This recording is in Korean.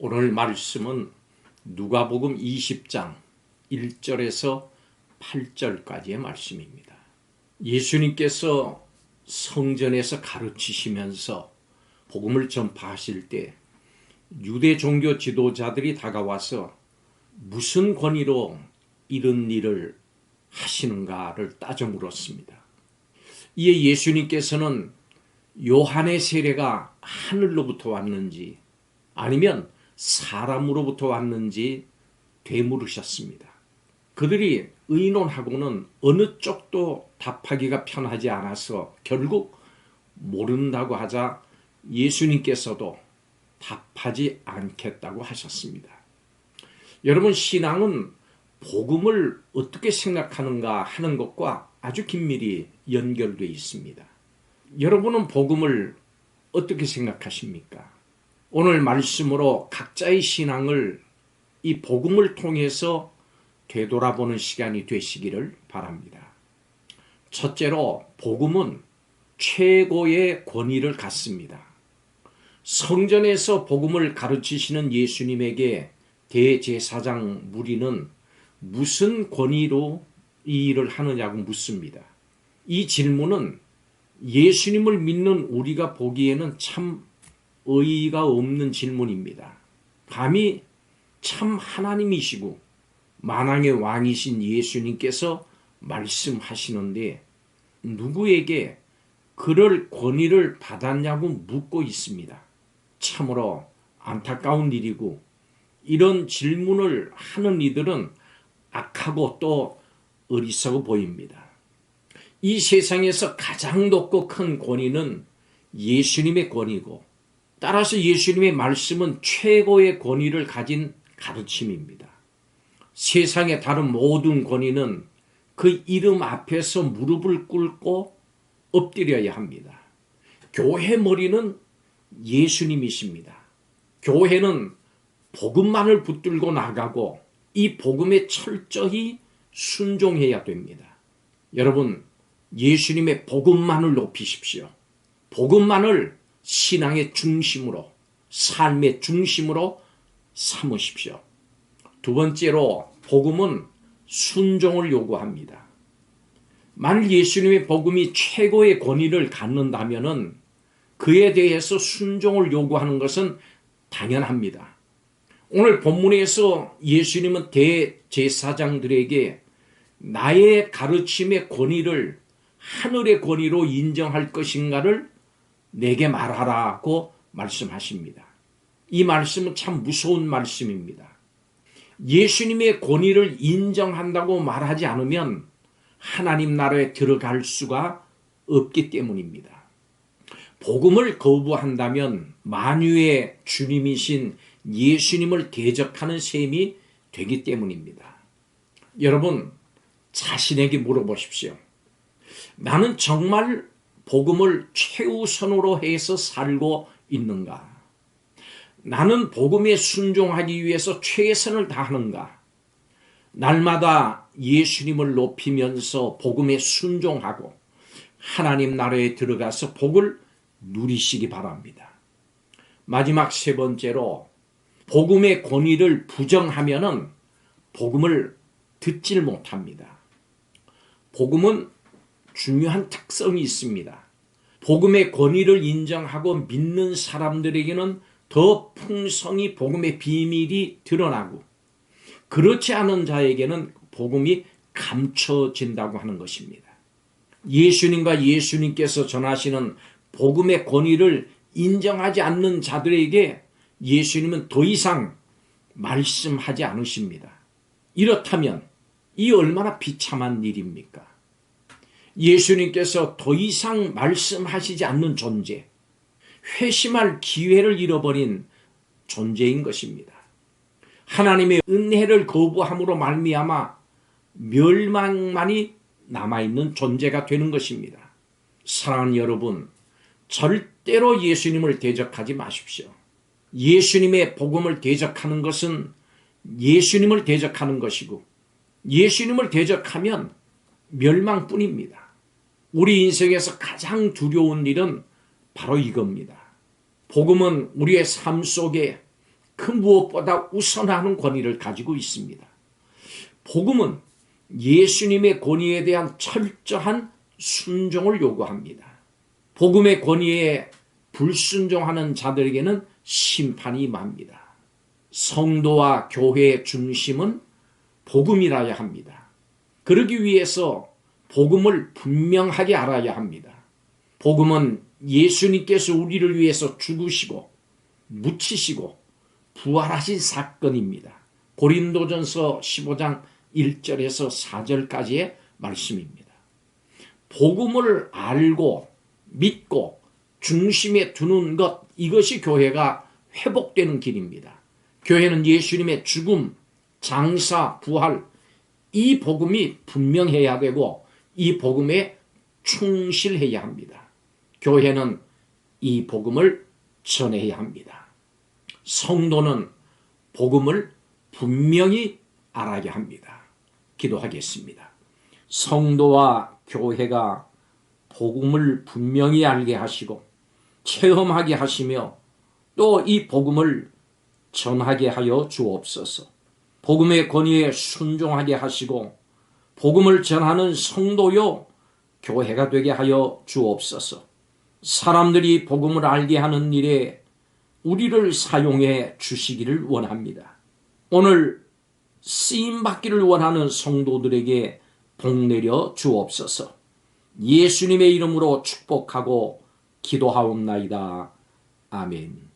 오늘 말씀은 누가복음 20장 1절에서 8절까지의 말씀입니다. 예수님께서 성전에서 가르치시면서 복음을 전파하실 때 유대 종교 지도자들이 다가와서 무슨 권위로 이런 일을 하시는가를 따져 물었습니다. 이에 예수님께서는 요한의 세례가 하늘로부터 왔는지 아니면 사람으로부터 왔는지 되물으셨습니다. 그들이 의논하고는 어느 쪽도 답하기가 편하지 않아서 결국 모른다고 하자 예수님께서도 답하지 않겠다고 하셨습니다. 여러분, 신앙은 복음을 어떻게 생각하는가 하는 것과 아주 긴밀히 연결되어 있습니다. 여러분은 복음을 어떻게 생각하십니까? 오늘 말씀으로 각자의 신앙을 이 복음을 통해서 되돌아보는 시간이 되시기를 바랍니다. 첫째로, 복음은 최고의 권위를 갖습니다. 성전에서 복음을 가르치시는 예수님에게 대제사장 무리는 무슨 권위로 이 일을 하느냐고 묻습니다. 이 질문은 예수님을 믿는 우리가 보기에는 참 의의가 없는 질문입니다. 감히 참 하나님이시고 만왕의 왕이신 예수님께서 말씀하시는데 누구에게 그럴 권위를 받았냐고 묻고 있습니다. 참으로 안타까운 일이고, 이런 질문을 하는 이들은 악하고 또 어리석어 보입니다. 이 세상에서 가장 높고 큰 권위는 예수님의 권위고, 따라서 예수님의 말씀은 최고의 권위를 가진 가르침입니다. 세상의 다른 모든 권위는 그 이름 앞에서 무릎을 꿇고 엎드려야 합니다. 교회 머리는 예수님이십니다. 교회는 복음만을 붙들고 나가고 이 복음에 철저히 순종해야 됩니다. 여러분, 예수님의 복음만을 높이십시오. 복음만을 신앙의 중심으로, 삶의 중심으로 삼으십시오. 두 번째로, 복음은 순종을 요구합니다. 만일 예수님의 복음이 최고의 권위를 갖는다면 그에 대해서 순종을 요구하는 것은 당연합니다. 오늘 본문에서 예수님은 대제사장들에게 나의 가르침의 권위를 하늘의 권위로 인정할 것인가를 내게 말하라고 말씀하십니다. 이 말씀은 참 무서운 말씀입니다. 예수님의 권위를 인정한다고 말하지 않으면 하나님 나라에 들어갈 수가 없기 때문입니다. 복음을 거부한다면 만유의 주님이신 예수님을 대적하는 셈이 되기 때문입니다. 여러분, 자신에게 물어보십시오. 나는 정말 복음을 최우선으로 해서 살고 있는가? 나는 복음에 순종하기 위해서 최선을 다하는가? 날마다 예수님을 높이면서 복음에 순종하고 하나님 나라에 들어가서 복을 누리시기 바랍니다. 마지막 세 번째로, 복음의 권위를 부정하면은 복음을 듣질 못합니다. 복음은 중요한 특성이 있습니다. 복음의 권위를 인정하고 믿는 사람들에게는 더 풍성히 복음의 비밀이 드러나고, 그렇지 않은 자에게는 복음이 감춰진다고 하는 것입니다. 예수님과 예수님께서 전하시는 복음의 권위를 인정하지 않는 자들에게 예수님은 더 이상 말씀하지 않으십니다. 이렇다면 이 얼마나 비참한 일입니까? 예수님께서 더 이상 말씀하시지 않는 존재, 회심할 기회를 잃어버린 존재인 것입니다. 하나님의 은혜를 거부함으로 말미암아 멸망만이 남아있는 존재가 되는 것입니다. 사랑하는 여러분, 절대로 예수님을 대적하지 마십시오. 예수님의 복음을 대적하는 것은 예수님을 대적하는 것이고, 예수님을 대적하면 멸망뿐입니다. 우리 인생에서 가장 두려운 일은 바로 이겁니다. 복음은 우리의 삶 속에 그 무엇보다 우선하는 권위를 가지고 있습니다. 복음은 예수님의 권위에 대한 철저한 순종을 요구합니다. 복음의 권위에 불순종하는 자들에게는 심판이 임합니다. 성도와 교회의 중심은 복음이라야 합니다. 그러기 위해서 복음을 분명하게 알아야 합니다. 복음은 예수님께서 우리를 위해서 죽으시고 묻히시고 부활하신 사건입니다. 고린도전서 15장 1절에서 4절까지의 말씀입니다. 복음을 알고 믿고 중심에 두는 것, 이것이 교회가 회복되는 길입니다. 교회는 예수님의 죽음, 장사, 부활, 이 복음이 분명해야 되고 이 복음에 충실해야 합니다. 교회는 이 복음을 전해야 합니다. 성도는 복음을 분명히 알아야 합니다. 기도하겠습니다. 성도와 교회가 복음을 분명히 알게 하시고 체험하게 하시며 또 이 복음을 전하게 하여 주옵소서. 복음의 권위에 순종하게 하시고 복음을 전하는 성도요 교회가 되게 하여 주옵소서. 사람들이 복음을 알게 하는 일에 우리를 사용해 주시기를 원합니다. 오늘 쓰임받기를 원하는 성도들에게 복 내려 주옵소서. 예수님의 이름으로 축복하고 기도하옵나이다. 아멘.